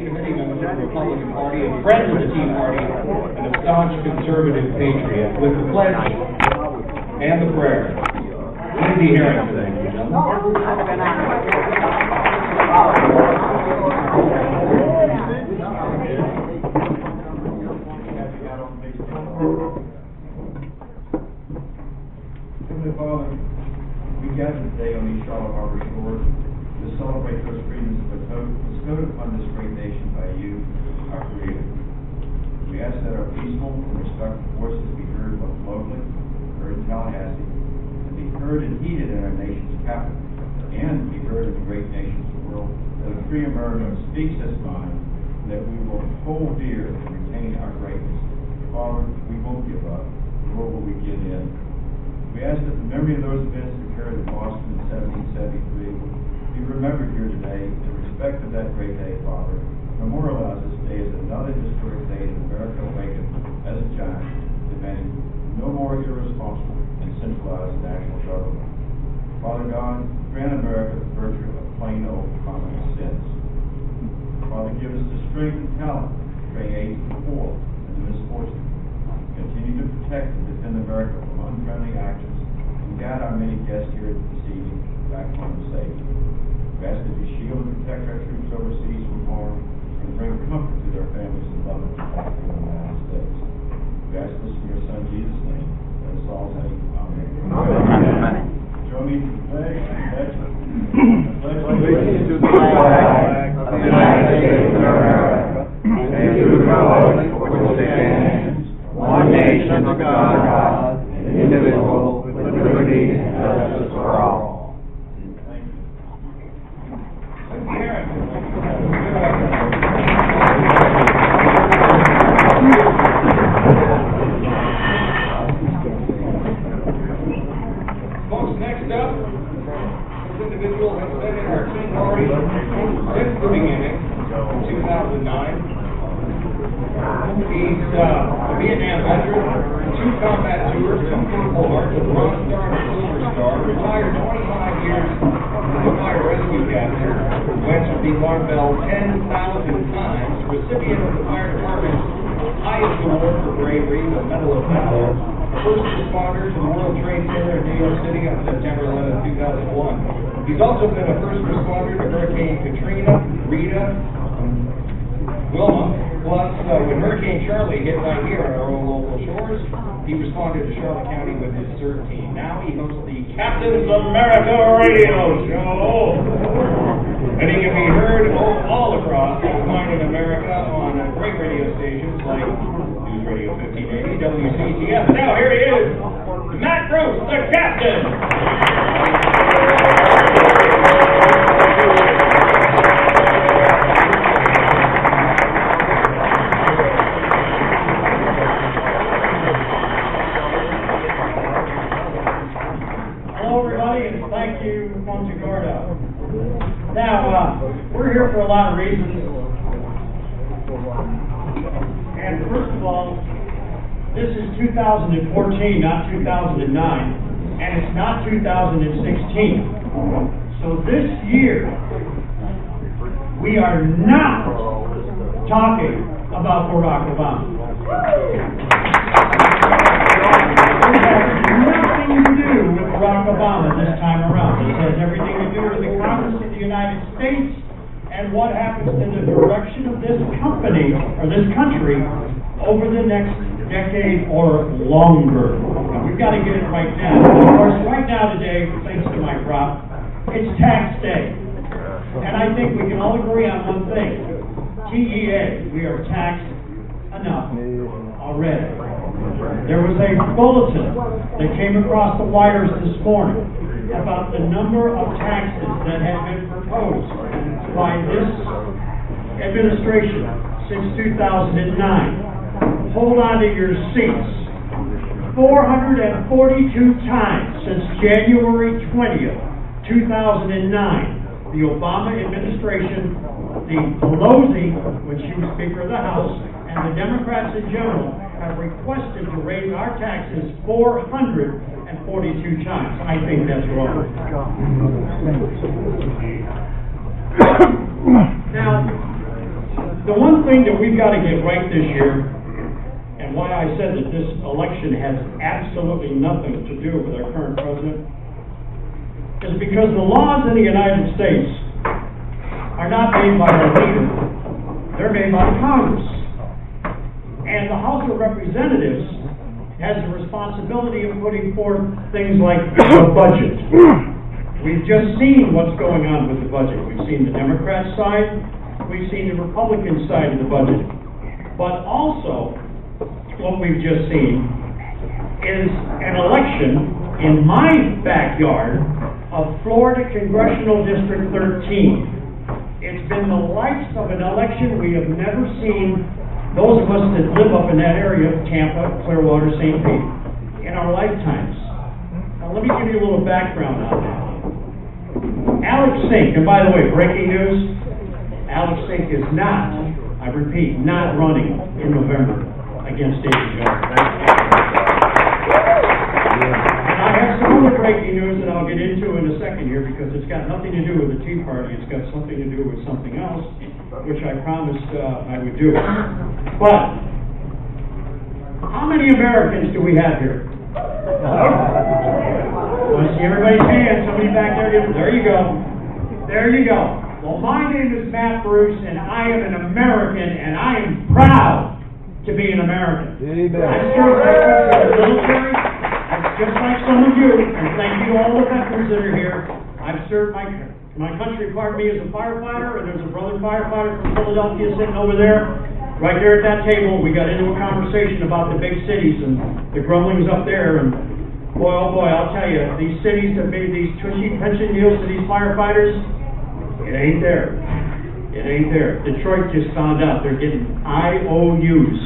ranking committee member of the Republican Party, a friend of the Tea Party, and a staunch conservative patriot, with the pledge and the prayer. Lindsay Herring today. Heavenly Father, we gather today on these Charlotte Harbor shores to celebrate those freedoms bestowed upon this great nation by you, our Creator. We ask that our peaceful and respectful voices be heard both locally, heard in Tallahassee, and be heard and heeded in our nation's capital, and be heard in the great nations of the world, that a free America speaks this mind, and that we will hold dear and retain our greatness. Father, we won't give up, nor will we give in. We ask that the memory of those events that occurred in Boston in 1773 be remembered here today in respect of that great day, Father. Memorialize this day as another historic day that America awakened as a giant, demanding no more irresponsible and centralized national government. Father God, grant America the virtue of plain old common sense. Father, give us the strength and talent to bring aid to the poor and the misfortunate. Continue to protect and defend America from unfriendly actions, and guide our many guests here this evening back home safe. We ask that you shield and protect our troops overseas from harm, and bring comfort to their families and loved ones back in the United States. We ask this in your Son Jesus' name. Let us all say Amen. Amen. Join me to the pledge. Pledge allegiance to the flag of the United States of America, and to the republic for which it stands, one nation under God, indivisible, with liberty and justice for all. Thank you. Folks, next up, this individual has been in our Tea Party since the beginning, in 2009. He's a Vietnam veteran, 2 combat tours, 2 Purple Hearts, a Bronze Star and a Silver Star, retired 25 years as a fire rescue captain, went to the barbell 10,000 times, recipient of the fire department's highest award for bravery, the Medal of Valor, first responder to the World Trade Center in New York City on September 11, 2001. He's also been a first responder to Hurricane Katrina, Rita, Wilma, plus when Hurricane Charlie hit right here on our own local shores, he responded to Charlotte County with his CERT team. Now he hosts the Captains of America radio show, and he can be heard all across the fine in America on great radio stations like News Radio 1580, WCTF. Now here he is, Matt Bruce, the Captain. Thank you, Punta, Gorda. Now, we're here for a lot of reasons. And first of all, this is 2014, not 2009, and it's not 2016. So this year, we are not talking about Barack Obama. It has nothing to do with Barack Obama this time around. It has everything to do with the Congress of the United States and what happens in the direction of this company, or this country, over the next decade or longer. Now, we've got to get it right now. Of course, right now today, thanks to my crop, it's tax day. And I think we can all agree on one thing. TEA, we are taxed enough already. There was a bulletin that came across the wires this morning about the number of taxes that have been proposed by this administration since 2009. Hold on to your seats. 442 times since January 20th, 2009, the Obama administration, the Pelosi, when she was Speaker of the House, and the Democrats in general have requested to raise our taxes 442 times. I think that's wrong. Now, The one thing that we've got to get right this year, and why I said that this election has absolutely nothing to do with our current president, is because the laws in the United States are not made by our leader, they're made by Congress. And the House of Representatives has the responsibility of putting forth things like the budget. We've just seen what's going on with the budget. We've seen the Democrat side, we've seen the Republican side of the budget. But also, what we've just seen is an election in my backyard of Florida Congressional District 13. It's been the likes of an election we have never seen, those of us that live up in that area, Tampa, Clearwater, St. Pete, in our lifetimes. Now let me give you a little background on that. Alex Sink, and by the way, breaking news, Alex Sink is not, I repeat, not running in November against David Jones. And I have some other breaking news that I'll get into in a second here because it's got nothing to do with the Tea Party. It's got something to do with something else, which I promised I would do. But how many Americans do we have here? I want to see everybody's hands. Somebody back there. There you go. There you go. Well, my name is Matt Bruce, and I am an American, and I am proud to be an American. I served my country in the military, just like some of you, and thank you all the veterans that are here. I've served my country, pardon me, as a firefighter, and there's a brother firefighter from Philadelphia sitting over there. Right there at that table, we got into a conversation about the big cities and the grumblings up there, and boy, oh boy, I'll tell you, these cities that made these tushy pension deals to these firefighters, it ain't there. It ain't there. Detroit just found out they're getting IOUs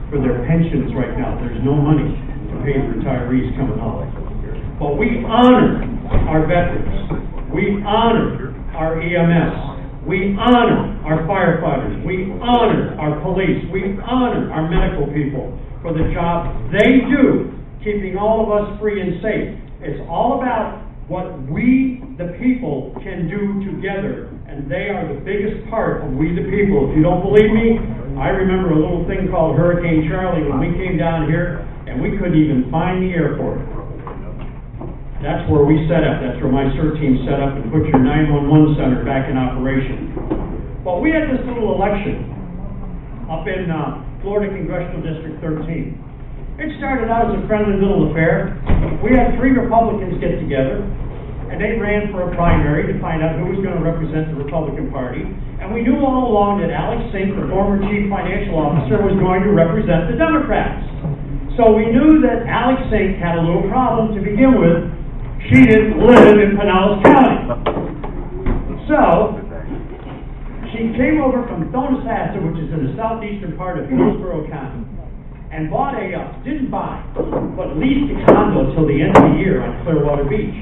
for their pensions right now. There's no money to pay the retirees coming up. But we honor our veterans. We honor our EMS. We honor our firefighters. We honor our police. We honor our medical people for the job they do, keeping all of us free and safe. It's all about what we, the people, can do together, and they are the biggest part of we, the people. If you don't believe me, I remember a little thing called Hurricane Charlie when we came down here, and we couldn't even find the airport. That's where we set up. That's where my CERT team set up and put your 911 center back in operation. Well, we had this little election up in Florida Congressional District 13. It started out as a friendly little affair. We had 3 Republicans get together, and they ran for a primary to find out who was going to represent the Republican Party. And we knew all along that Alex Sink, the former chief financial officer, was going to represent the Democrats. So we knew that Alex Sink had a little problem to begin with. She didn't live in Pinellas County. So she came over from Donasassa, which is in the southeastern part of Hillsborough County, and bought didn't buy, but leased a condo till the end of the year on Clearwater Beach.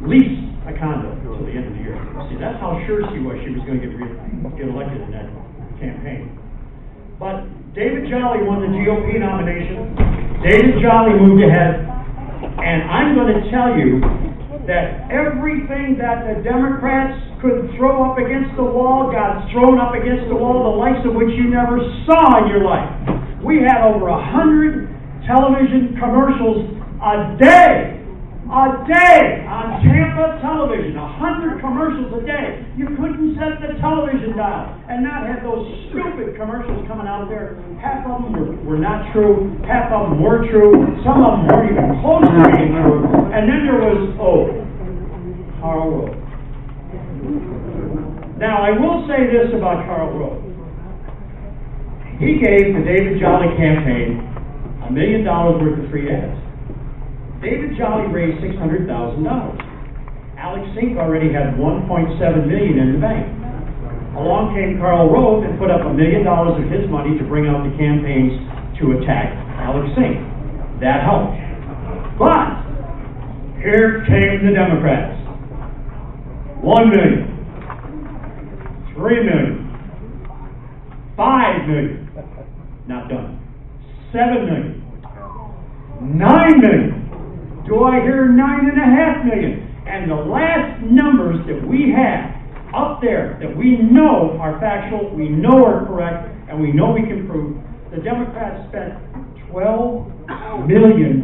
Leased a condo till the end of the year. See, that's how sure she was going to get elected in that campaign. But David Jolly won the GOP nomination. David Jolly moved ahead. And I'm going to tell you that everything that the Democrats could throw up against the wall got thrown up against the wall, the likes of which you never saw in your life. We had over 100 television commercials a day on Tampa television, 100 commercials a day. You couldn't set the television dial and not have those stupid commercials coming out there. Half of them were not true, half of them were true, some of them weren't even close to being true. And then there was, Karl Rove. Now, I will say this about Karl Rove. He gave the David Jolly campaign $1 million worth of free ads. David Jolly raised $600,000. Alex Sink already had $1.7 million in the bank. Along came Karl Rove and put up $1 million of his money to bring out the campaigns to attack Alex Sink. That helped. But here came the Democrats. 1 million, 3 million, 5 million, not done. 7 million, 9 million. Do I hear 9.5 million? And the last numbers that we had up there that we know are factual, we know are correct, and we know we can prove. The Democrats spent $12 million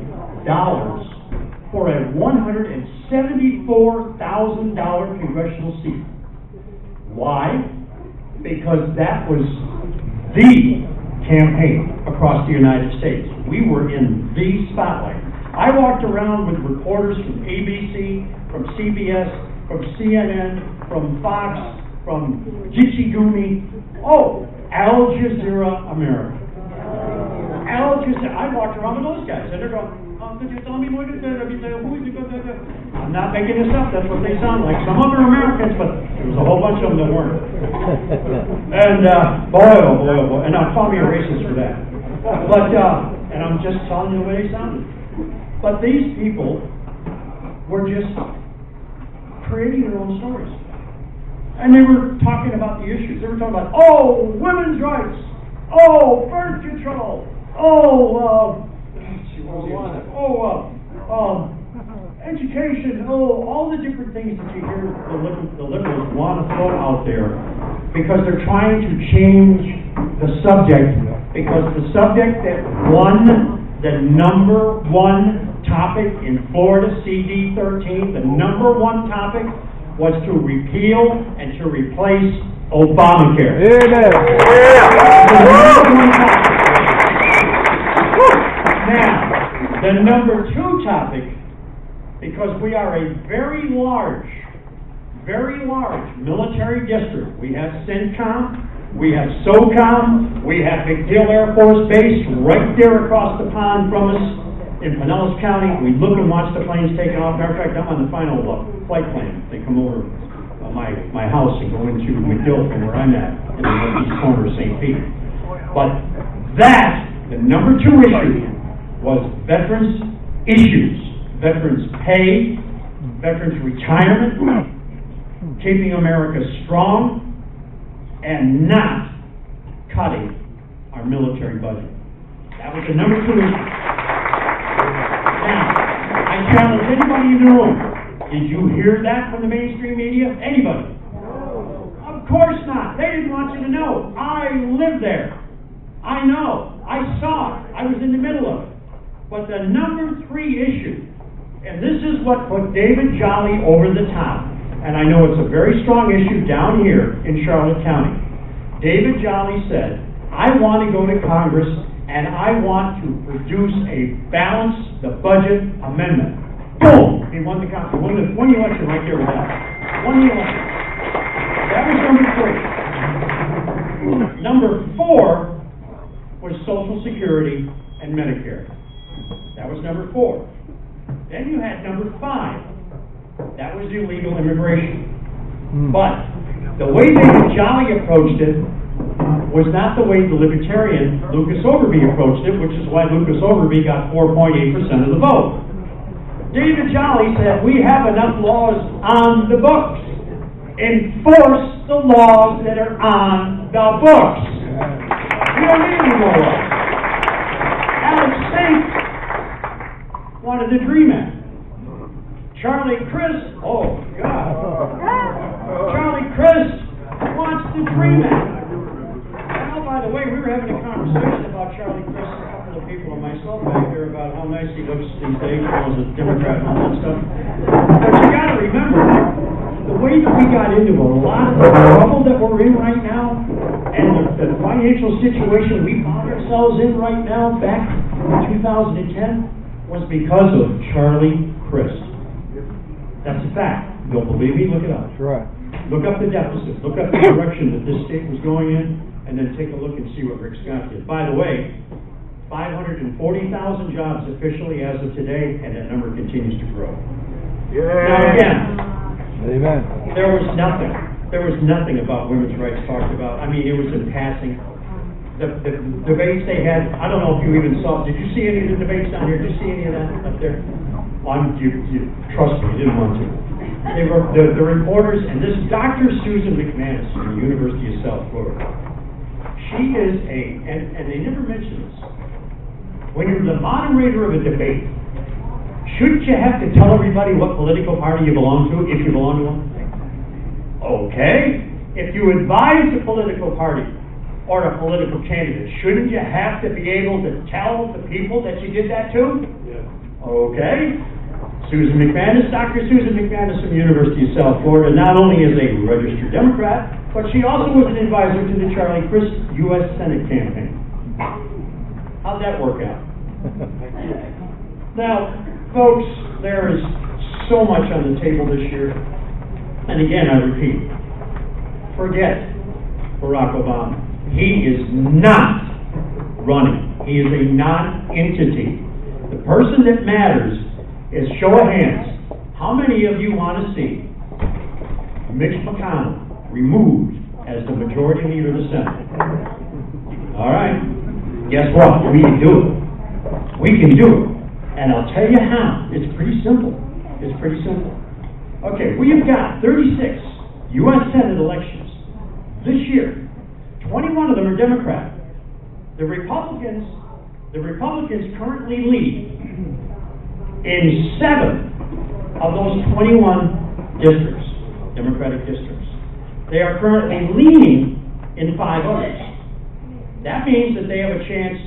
for a $174,000 congressional seat. Why? Because that was the campaign across the United States. We were in the spotlight. I walked around with reporters from ABC, from CBS, from CNN, from Fox, from Jichigumi, Al Jazeera America. Al Jazeera, I walked around with those guys, and they're going, could you tell me what it is? I'm not making this up, that's what they sound like. Some of them are Americans, but there was a whole bunch of them that weren't. And boy, and now call me a racist for that. But, and I'm just telling you the way they sounded. But these people were just creating their own stories. And they were talking about the issues. They were talking about, women's rights, birth control, education, all the different things that you hear the liberals want to throw out there because they're trying to change the subject, because the subject that won the number one topic in Florida CD 13, the number one topic was to repeal and to replace Obamacare. Now, the number two topic, because we are a very large military district. We have CENTCOM, we have SOCOM, we have Big Deal Air Force Base right there across the pond from us in Pinellas County. We look and watch the planes taking off. Matter of fact, I'm on the final flight plan. They come over my house and go into McDill from where I'm at in the northeast corner of St. Pete. But the number two issue was veterans issues. Veterans pay, veterans retirement, keeping America strong, and not cutting our military budget. That was the number two issue. Now, I challenge anybody in the room. Did you hear that from the mainstream media? Anybody? Of course not. They didn't want you to know. I lived there. I know. I saw it. I was in the middle of it. But the number three issue, and this is what put David Jolly over the top, and I know it's a very strong issue down here in Charlotte County. David Jolly said, I want to go to Congress and I want to produce a balanced the budget amendment. Boom! He won the Congress. Won the election right there with that. Won the election. That was number three. Number four was Social Security and Medicare. That was number four. Then you had number five. That was illegal immigration. But the way David Jolly approached it was not the way the libertarian Lucas Overby approached it, which is why Lucas Overby got 4.8% of the vote. David Jolly said, we have enough laws on the books. Enforce the laws that are on the books. We don't need any more laws. Alex Saint wanted the Dream Act. Charlie Crist, Charlie Crist wants the Dream Act. Now, by the way, we were having a conversation about Charlie Crist, a couple of people and myself back there, about how nice he looks these days, as a Democrat and all that stuff. But you gotta remember, the way that we got into a lot of the trouble that we're in right now, and the financial situation we found ourselves in right now back in 2010, was because of Charlie Crist. That's a fact. Don't believe me? Look it up. That's right. Look up the deficit. Look up the direction that this state was going in, and then take a look and see what Rick Scott did. By the way, 540,000 jobs officially as of today, and that number continues to grow. Now again, Amen. there was nothing about women's rights talked about. I mean, it was in passing. The debates they had, I don't know if you even saw, did you see any of the debates down here? Did you see any of that up there? Trust me, you didn't want to. They were, the reporters, and this Dr. Susan McManus from the University of South Florida. She is and they never mention this. When you're the moderator of a debate, shouldn't you have to tell everybody what political party you belong to, if you belong to one? Okay, if you advise a political party or a political candidate, shouldn't you have to be able to tell the people that you did that to? Okay. Susan McManus, Dr. Susan McManus from the University of South Florida, not only is a registered Democrat, but she also was an advisor to the Charlie Crist U.S. Senate campaign. How'd that work out? Now, folks, there is so much on the table this year. And again, I repeat, forget Barack Obama. He is not running. He is a non-entity. The person that matters is, show of hands, how many of you want to see Mitch McConnell removed as the majority leader of the Senate? All right. Guess what? We can do it. We can do it. And I'll tell you how. It's pretty simple. It's pretty simple. Okay, we have got 36 U.S. Senate elections this year. 21 of them are Democrat. The Republicans currently lead in 7 of those 21 districts, Democratic districts. They are currently leading in 5 others. That means that they have a chance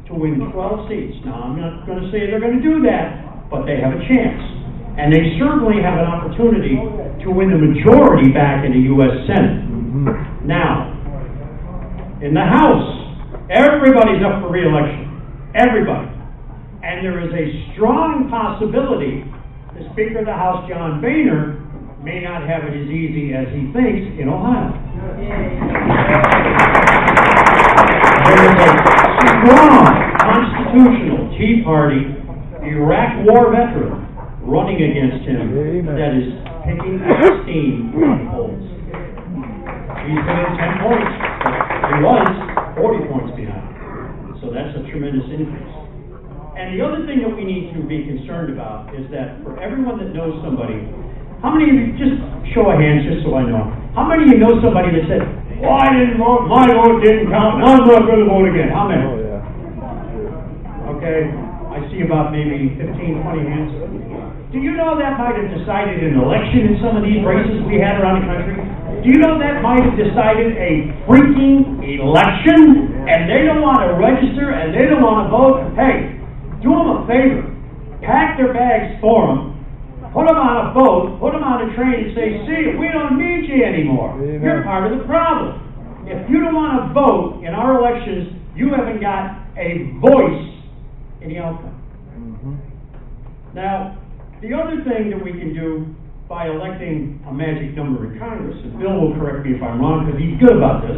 to win 12 seats. Now, I'm not going to say they're going to do that, but they have a chance. And they certainly have an opportunity to win the majority back in the U.S. Senate. Now, in the House, everybody's up for re-election. Everybody. And there is a strong possibility the Speaker of the House, John Boehner, may not have it as easy as he thinks in Ohio. There is a strong constitutional Tea Party Iraq War veteran running against him that is picking up steam on polls. He's winning 10 points. He was 40 points behind. So that's a tremendous increase. And the other thing that we need to be concerned about is that for everyone that knows somebody, how many of you, just show of hands just so I know, how many of you know somebody that said, well, I didn't vote, my vote didn't count, I'm not going to vote again? How many? Oh, yeah. Okay, I see about maybe 15, 20 hands. Do you know that might have decided an election in some of these races we had around the country? Do you know that might have decided a freaking election? And they don't want to register and they don't want to vote? Hey, do them a favor. Pack their bags for them. Put them on a boat. Put them on a train and say, see, we don't need you anymore. Amen. You're part of the problem. If you don't want to vote in our elections, you haven't got a voice in the outcome. Now, the other thing that we can do by electing a magic number in Congress, and Bill will correct me if I'm wrong because he's good about this,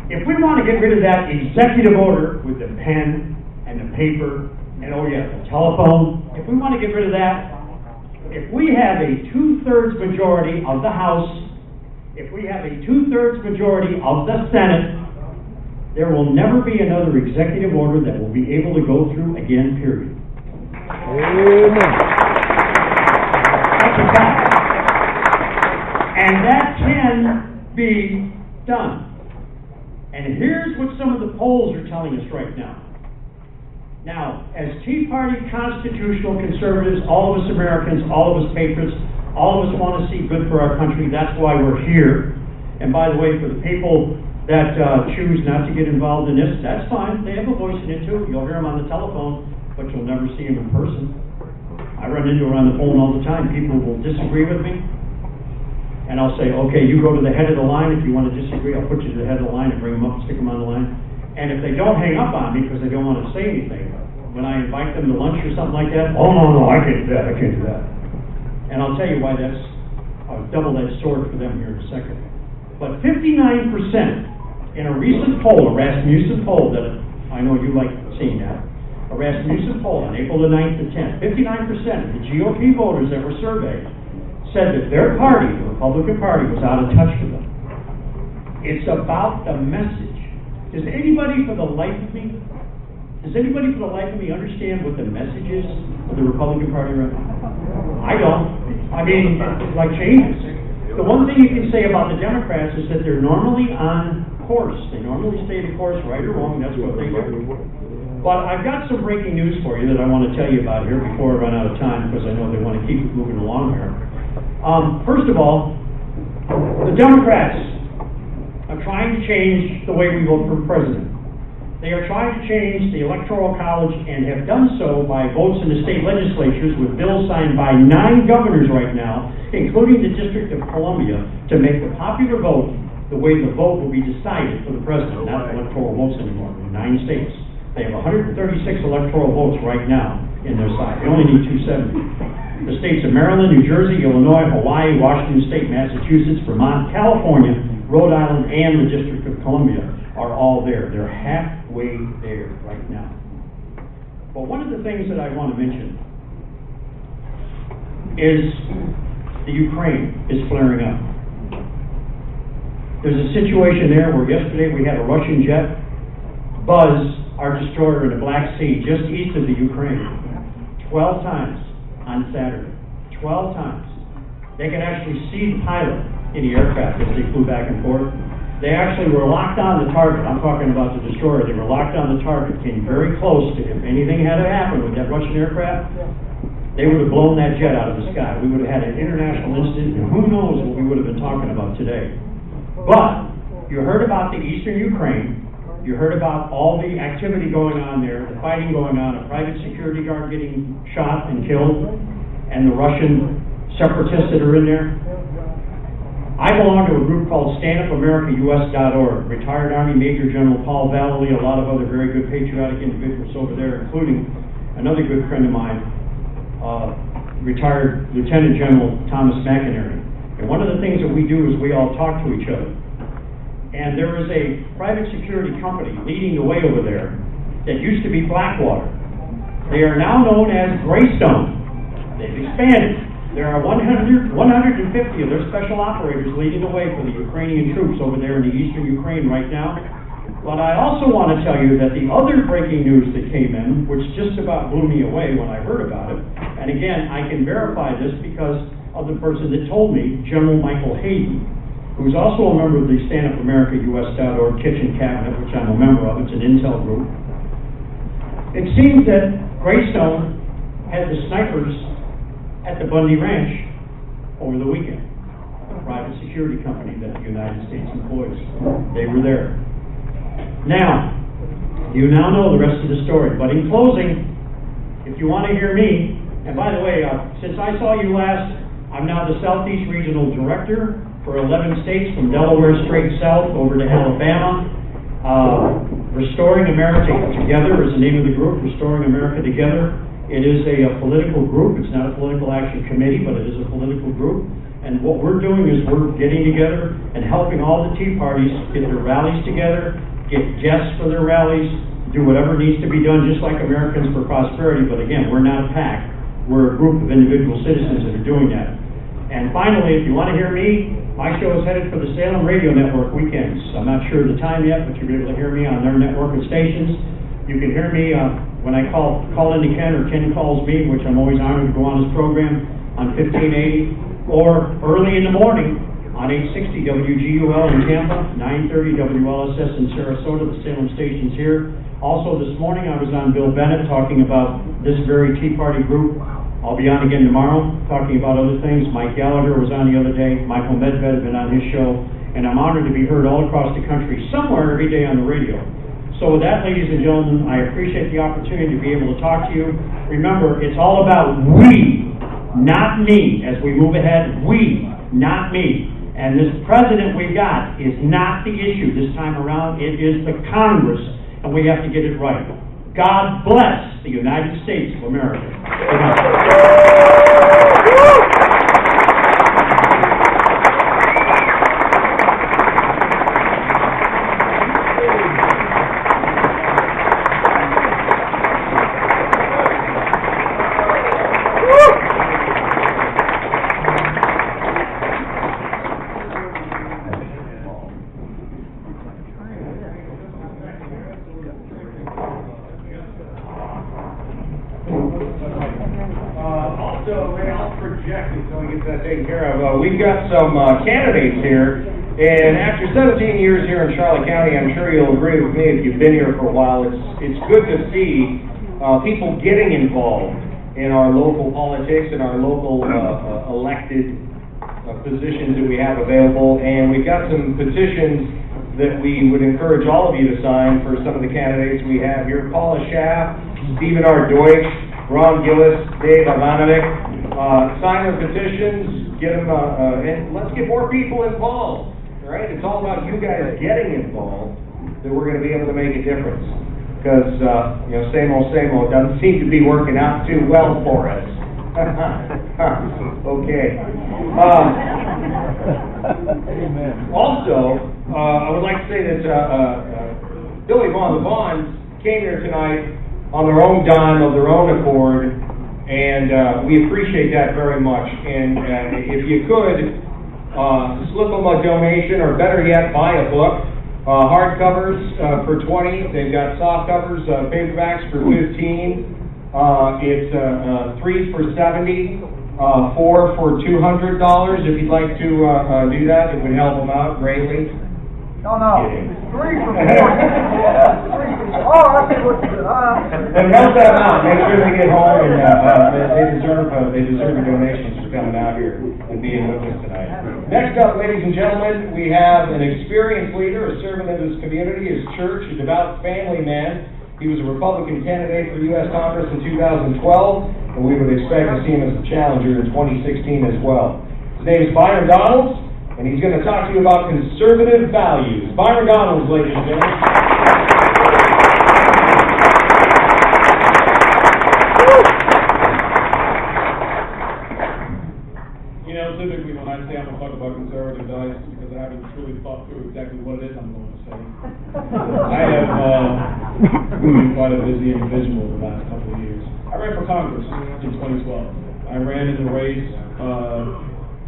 if we want to get rid of that executive order with the pen and the paper and, oh yeah, the telephone, if we want to get rid of that, if we have a 2/3 majority of the House, if we have a 2/3 majority of the Senate, there will never be another executive order that will be able to go through again, period. Amen. That's a fact. And that can be done. And here's what some of the polls are telling us right now. Now, as Tea Party constitutional conservatives, all of us Americans, all of us patriots, all of us want to see good for our country. That's why we're here. And by the way, for the people that choose not to get involved in this, that's fine. They have a voice in it too. You'll hear them on the telephone, but you'll never see them in person. I run into her on the phone all the time. People will disagree with me. And I'll say, okay, you go to the head of the line. If you want to disagree, I'll put you to the head of the line and bring them up and stick them on the line. And if they don't hang up on me because they don't want to say anything, when I invite them to lunch or something like that, oh, no, I can't do that, I can't do that. And I'll tell you why that's a double-edged sword for them here in a second. But 59% in a recent poll, a Rasmussen poll that I know you like seeing that, a Rasmussen poll on April the 9th and 10th, 59% of the GOP voters that were surveyed said that their party, the Republican Party, was out of touch with them. It's about the message. Does anybody for the life of me understand what the message is of the Republican Party right now? I don't. I mean, it's like changes. The one thing you can say about the Democrats is that they're normally on course. They normally stay the course, right or wrong, that's what they do. But I've got some breaking news for you that I want to tell you about here before I run out of time, because I know they want to keep it moving along here. First of all, the Democrats are trying to change the way we vote for president. They are trying to change the Electoral College and have done so by votes in the state legislatures with bills signed by 9 governors right now, including the District of Columbia, to make the popular vote the way the vote will be decided for the president, not electoral votes anymore, in 9 states. They have 136 electoral votes right now in their side. They only need 270. The states of Maryland, New Jersey, Illinois, Hawaii, Washington State, Massachusetts, Vermont, California, Rhode Island, and the District of Columbia are all there. They're halfway there right now. But one of the things that I want to mention is the Ukraine is flaring up. There's a situation there where yesterday we had a Russian jet buzz our destroyer in the Black Sea just east of the Ukraine 12 times on Saturday. 12 times. They could actually see the pilot in the aircraft as they flew back and forth. They actually were locked on the target. I'm talking about the destroyer. They were locked on the target, came very close to, if anything had to happen with that Russian aircraft, they would have blown that jet out of the sky. We would have had an international incident, and who knows what we would have been talking about today. But you heard about the eastern Ukraine. You heard about all the activity going on there, the fighting going on, a private security guard getting shot and killed, and the Russian separatists that are in there. I belong to a group called StandUpAmericaUS.org. Retired Army Major General Paul Vallely, a lot of other very good patriotic individuals over there, including another good friend of mine, retired Lieutenant General Thomas McInerney. And one of the things that we do is we all talk to each other. And there is a private security company leading the way over there that used to be Blackwater. They are now known as Greystone. They've expanded. There are 150 of their special operators leading the way for the Ukrainian troops over there in the eastern Ukraine right now. But I also want to tell you that the other breaking news that came in, which just about blew me away when I heard about it, and again, I can verify this because of the person that told me, General Michael Hayden, who's also a member of the StandUpAmericaUS.org kitchen cabinet, which I'm a member of. It's an intel group. It seems that Greystone had the snipers at the Bundy Ranch over the weekend, a private security company that the United States employs. They were there. Now, you now know the rest of the story, but in closing, if you want to hear me, and by the way, since I saw you last, I'm now the Southeast Regional Director for 11 states, from Delaware straight south over to Alabama. Restoring America Together is the name of the group, Restoring America Together. It is a political group. It's not a political action committee, but it is a political group. And what we're doing is we're getting together and helping all the tea parties get their rallies together, get guests for their rallies, do whatever needs to be done, just like Americans for Prosperity. But again, we're not a PAC. We're a group of individual citizens that are doing that. And finally, if you want to hear me, my show is headed for the Salem Radio Network weekends. I'm not sure of the time yet, but you'll be able to hear me on their network of stations. You can hear me when I call into Ken, or Ken calls me, which I'm always honored to go on his program on 1580, or early in the morning on 860 WGUL in Tampa, 930 WLSS in Sarasota, the Salem stations here. Also this morning I was on Bill Bennett talking about this very Tea Party group. I'll be on again tomorrow talking about other things. Mike Gallagher was on the other day. Michael Medved has been on his show. And I'm honored to be heard all across the country, somewhere every day on the radio. So with that, ladies and gentlemen, I appreciate the opportunity to be able to talk to you. Remember, it's all about we, not me. As we move ahead, we, not me. And this president we got is not the issue this time around. It is the Congress, and we have to get it right. God bless the United States of America. Good night. We've got some candidates here, and after 17 years here in Charlotte County, I'm sure you'll agree with me if you've been here for a while, it's good to see people getting involved in our local politics and our local elected positions that we have available, and we've got some petitions that we would encourage all of you to sign for some of the candidates we have here. Paula Schaff, Stephen R. Deutsch, Ron Gillis, Dave Ivanovic. Sign the petitions, get them, and let's get more people involved, right? It's all about you guys getting involved that we're going to be able to make a difference. Because, same old, doesn't seem to be working out too well for us. Okay. Also, I would like to say that Billy Vaughn, the Vaughns, came here tonight on their own dime, of their own accord, and we appreciate that very much. And if you could, slip them a donation, or better yet, buy a book. Hardcovers for $20. They've got soft covers, paperbacks for $15. It's 3 for $70, 4 for $200. If you'd like to do that, it would help them out greatly. No, 3 for $4. Oh, I see what you did. And help them out. Make sure they get home, and they deserve the donations for coming out here and being with us tonight. Next up, ladies and gentlemen, we have an experienced leader, a servant of his community, his church, a devout family man. He was a Republican candidate for U.S. Congress in 2012, and we would expect to see him as a challenger in 2016 as well. His name is Byron Donalds, and he's going to talk to you about conservative values. Byron Donalds, ladies and gentlemen. Typically when I say I'm going to talk about conservative values, it's because I haven't truly thought through exactly what it is I'm going to say. I have been quite a busy individual the last couple of years. I ran for Congress in 2012. I ran in the race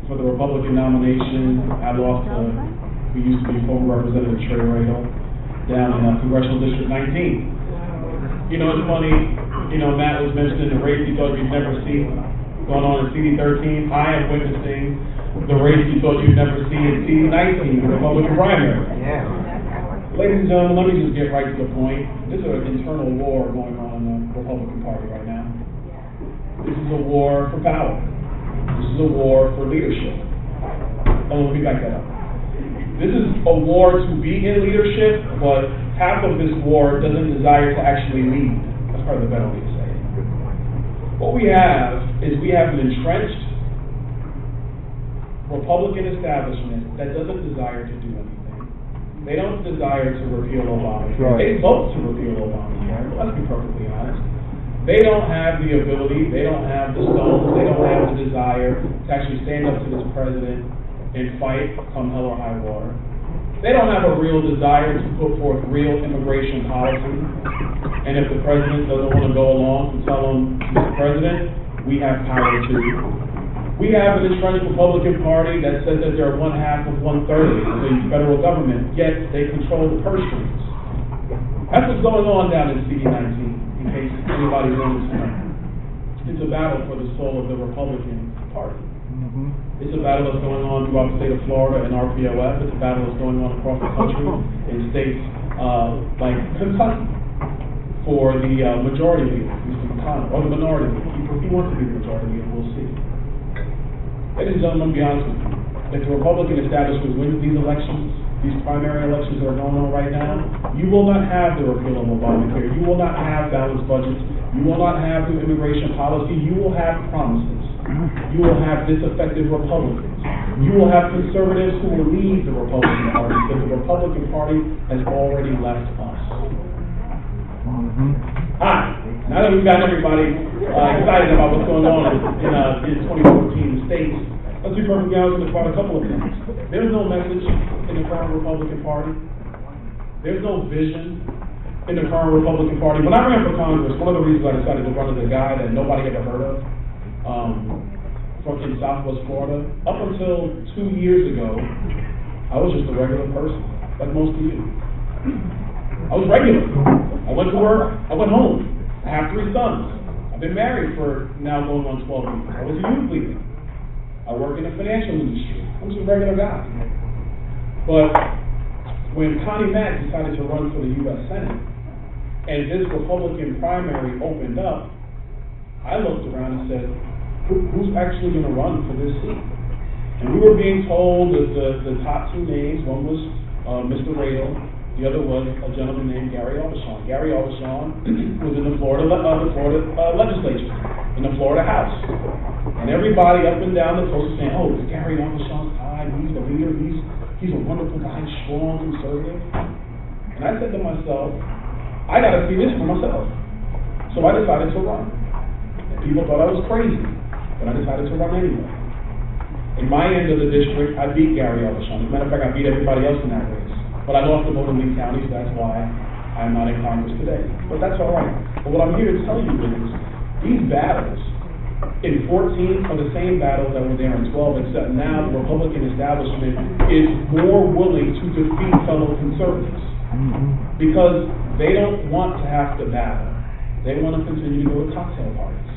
for the Republican nomination. I lost who used to be former Representative Trey Radel down in Congressional District 19. It's funny, Matt was mentioning the race he thought you'd never see going on in CD13. I am witnessing the race you thought you'd never see in CD19, the Republican primary. Yeah. Ladies and gentlemen, let me just get right to the point. This is an internal war going on in the Republican Party right now. This is a war for power. This is a war for leadership. Oh, let me back that up. This is a war to be in leadership, but half of this war doesn't desire to actually lead. That's part of the better way to say it. What we have is we have an entrenched Republican establishment that doesn't desire to do anything. They don't desire to repeal Obamacare. They vote to repeal Obamacare. Let's be perfectly honest. They don't have the ability, they don't have the stones, they don't have the desire to actually stand up to this president and fight come hell or high water. They don't have a real desire to put forth real immigration policy. And if the president doesn't want to go along to tell him, Mr. President, we have power to. We have an entrenched Republican Party that says that they're 1/2 of 1/3 of the federal government, yet they control the purse strings. That's what's going on down in CD19, in case anybody's understanding. It's a battle for the soul of the Republican Party. It's a battle that's going on throughout the state of Florida and RPOF. It's a battle that's going on across the country in states like Kentucky for the majority leader, Mr. McConnell, or the minority leader. He wants to be the majority leader, we'll see. Ladies and gentlemen, I'll be honest with you. If the Republican establishment wins these elections, these primary elections that are going on right now, you will not have the repeal of Obamacare. You will not have balanced budgets. You will not have the immigration policy. You will have promises. You will have disaffected Republicans. You will have conservatives who will leave the Republican Party because the Republican Party has already left us. Hi. Now that we've got everybody excited about what's going on in 2014 states, let's be perfectly honest about a couple of things. There's no message in the current Republican Party. There's no vision in the current Republican Party. When I ran for Congress, one of the reasons I decided to run as a guy that nobody ever heard of, from in Southwest Florida, up until 2 years ago, I was just a regular person, like most of you. I was regular. I went to work, I went home. I have 3 sons. I've been married for now going on 12 years. I was a youth leader. I work in the financial industry. I'm just a regular guy. But when Connie Mack decided to run for the U.S. Senate, and this Republican primary opened up, I looked around and said, who's actually going to run for this seat? And we were being told that the top two names, one was Mr. Radel, the other was a gentleman named Gary Aubuchon. Gary Aubuchon was in the Florida legislature, in the Florida House. And everybody up and down the coast was saying, oh, it's Gary Aubuchon's time, he's the leader, he's a wonderful guy, strong, conservative. And I said to myself, I gotta see this for myself. So I decided to run. And people thought I was crazy, but I decided to run anyway. In my end of the district, I beat Gary Aubuchon. As a matter of fact, I beat everybody else in that race. But I lost the vote in Lee County, so that's why I'm not in Congress today. But that's all right. But what I'm here to tell you is, these battles, in 14 are the same battles that were there in 12, except now the Republican establishment is more willing to defeat fellow conservatives. Because they don't want to have to battle. They want to continue to go to cocktail parties.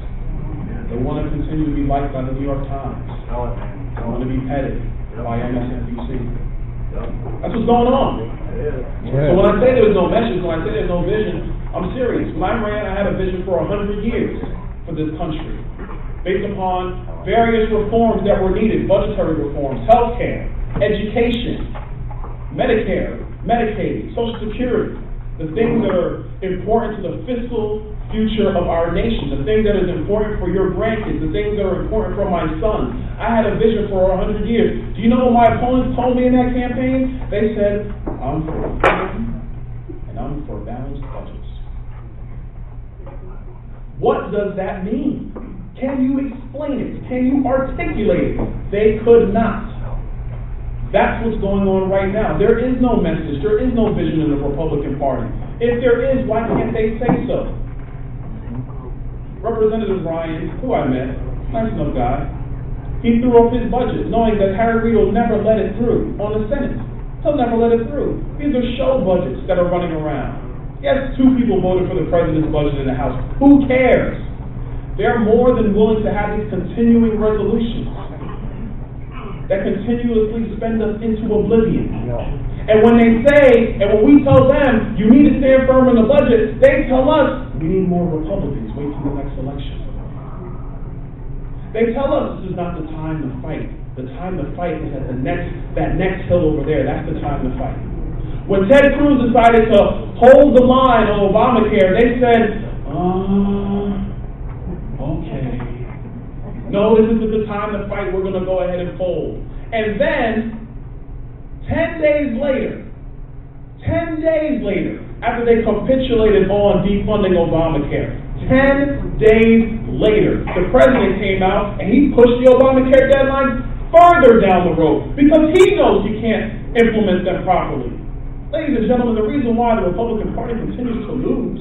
They want to continue to be liked by the New York Times. They want to be petted by MSNBC. That's what's going on. So when I say there's no message, when I say there's no vision, I'm serious. When I ran, I had a vision for 100 years for this country, based upon various reforms that were needed: budgetary reforms, healthcare, education, Medicare, Medicaid, Social Security, the things that are important to the fiscal future of our nation, the things that is important for your grandkids, the things that are important for my son. I had a vision for 100 years. Do you know what my opponents told me in that campaign? They said, I'm for freedom and I'm for balanced budgets. What does that mean? Can you explain it? Can you articulate it? They could not. That's what's going on right now. There is no message. There is no vision in the Republican Party. If there is, why can't they say so? Representative Ryan, who I met, nice enough guy, he threw up his budget knowing that Harry Reid will never let it through on the Senate. He'll never let it through. These are show budgets that are running around. Yes, 2 people voted for the president's budget in the House. Who cares? They're more than willing to have these continuing resolutions that continuously spend us into oblivion. And when they say, and when we tell them, you need to stand firm in the budget, they tell us, we need more Republicans, wait till the next election. They tell us this is not the time to fight. The time to fight is at that next hill over there. That's the time to fight. When Ted Cruz decided to hold the line on Obamacare, they said, okay. No, this isn't the time to fight. We're going to go ahead and fold. And then, 10 days later, after they capitulated on defunding Obamacare, 10 days later, the president came out and he pushed the Obamacare deadline further down the road because he knows he can't implement them properly. Ladies and gentlemen, the reason why the Republican Party continues to lose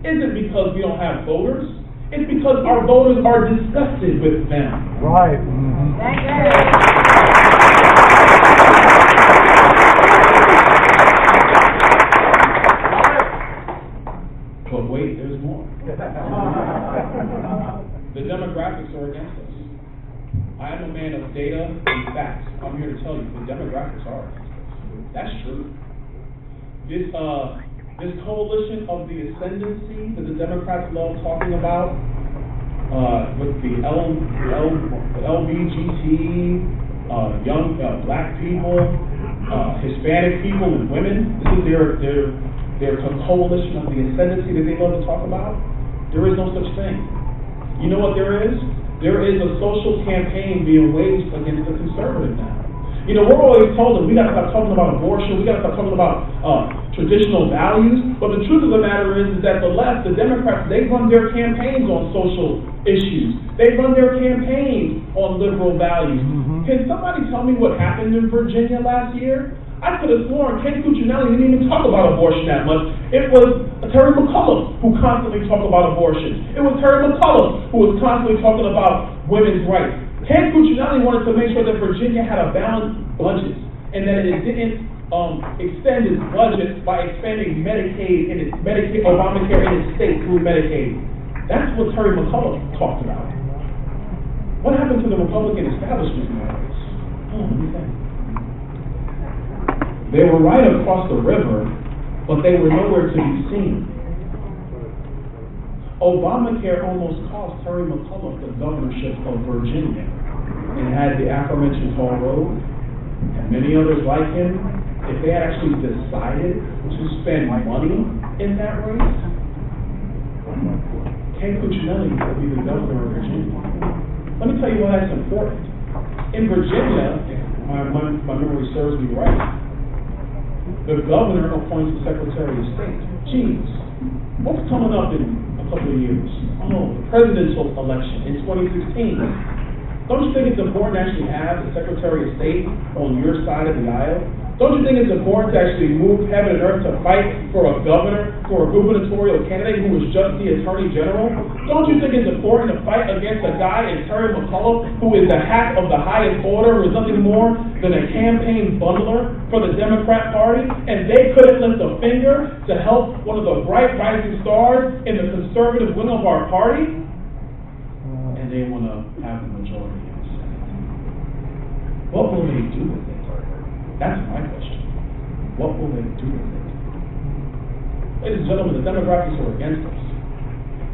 isn't because we don't have voters. It's because our voters are disgusted with them. Right. Thank you. But wait, there's more. The demographics are against us. I am a man of data and facts. I'm here to tell you, the demographics are against us. That's true. This coalition of the ascendancy that the Democrats love talking about, with the LBGT, young black people, Hispanic people, and women. This is their coalition of the ascendancy that they love to talk about. There is no such thing. You know what there is? There is a social campaign being waged against the conservative now. You know, we're always told that we got to stop talking about abortion, we got to stop talking about traditional values, but the truth of the matter is that the left, the Democrats, they run their campaigns on social issues. They run their campaigns on liberal values. Can somebody tell me what happened in Virginia last year? I could have sworn Ken Cuccinelli didn't even talk about abortion that much. It was Terry McAuliffe who constantly talked about abortion. It was Terry McAuliffe who was constantly talking about women's rights. Ken Cuccinelli wanted to make sure that Virginia had a balanced budget and that it didn't extend its budget by expanding Obamacare in its state through Medicaid. That's what Terry McAuliffe talked about. What happened to the Republican establishment in all this? Let me think. They were right across the river, but they were nowhere to be seen. Obamacare almost cost Terry McAuliffe the governorship of Virginia. and had the aforementioned toll road, and many others like him, if they had actually decided to spend money in that race, Ken Cuccinelli would be the governor of Virginia. Let me tell you why that's important. In Virginia, if my memory serves me right, the governor appoints the Secretary of State. Geez, what's coming up in a couple of years? Oh, the presidential election in 2016. Don't you think it's important to actually have the Secretary of State on your side of the aisle? Don't you think it's important to actually move heaven and earth to fight for a governor, for a gubernatorial candidate who was just the Attorney General? Don't you think it's important to fight against a guy in Terry McCullough who is the hack of the highest order, who is nothing more than a campaign bundler for the Democrat Party? And they couldn't lift a finger to help one of the bright rising stars in the conservative wing of our party? And they want to have the majority in the Senate. What will they do with it? That's my question. What will they do with it? Ladies and gentlemen, the demographics are against us.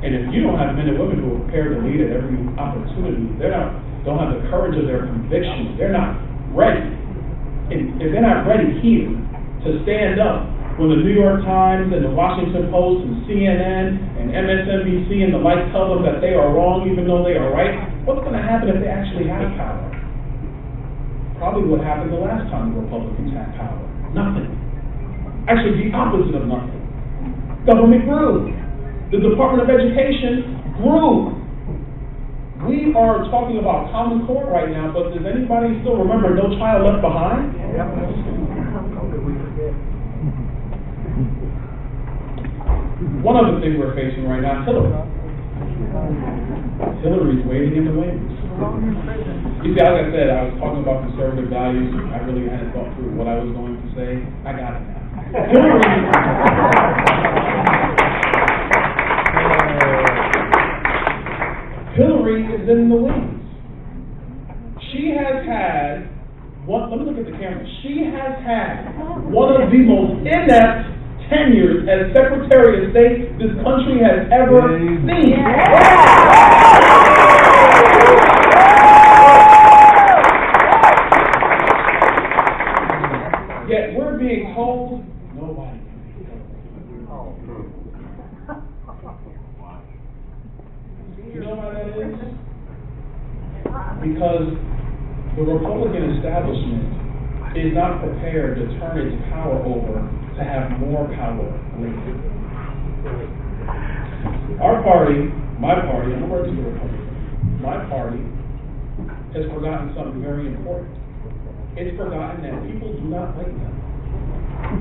And if you don't have men and women who are prepared to lead at every opportunity, don't have the courage of their convictions, they're not ready. And if they're not ready here to stand up when the New York Times and the Washington Post and CNN and MSNBC and the like tell them that they are wrong even though they are right, what's going to happen if they actually have power? Probably what happened the last time the Republicans had power. Nothing. Actually, the opposite of nothing. Government grew. The Department of Education grew. We are talking about Common Core right now, but does anybody still remember No Child Left Behind? One other thing we're facing right now, Hillary. Hillary's waiting in the wings. You see, as I said, I was talking about conservative values. I really hadn't thought through what I was going to say. I got it now. Hillary is in the wings. She has had, let me look at the camera. She has had one of the most inept tenures as Secretary of State this country has ever seen. Yet we're being told nobody can be Hillary. You know why that is? Because the Republican establishment is not prepared to turn its power over to have more power later. Our party, my party, I'm a registered Republican, my party has forgotten something very important. It's forgotten that people do not like them.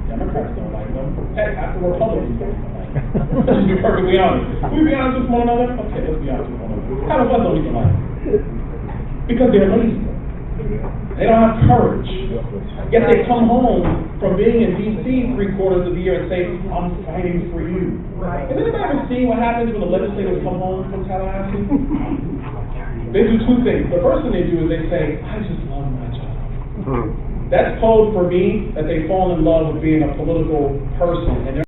Democrats don't like them. Heck, half the Republicans don't even like them. Let's just be perfectly honest. Can we be honest with one another? Okay, let's be honest with one another. Half of us don't even like them. Because they're lazy. They don't have courage. Yet they come home from being in D.C. 3/4 of the year and say, I'm fighting for you. Has anybody ever seen what happens when the legislators come home from Tallahassee? They do two things. The first thing they do is they say, I just love my job. That's code for me that they fall in love with being a political person, and they're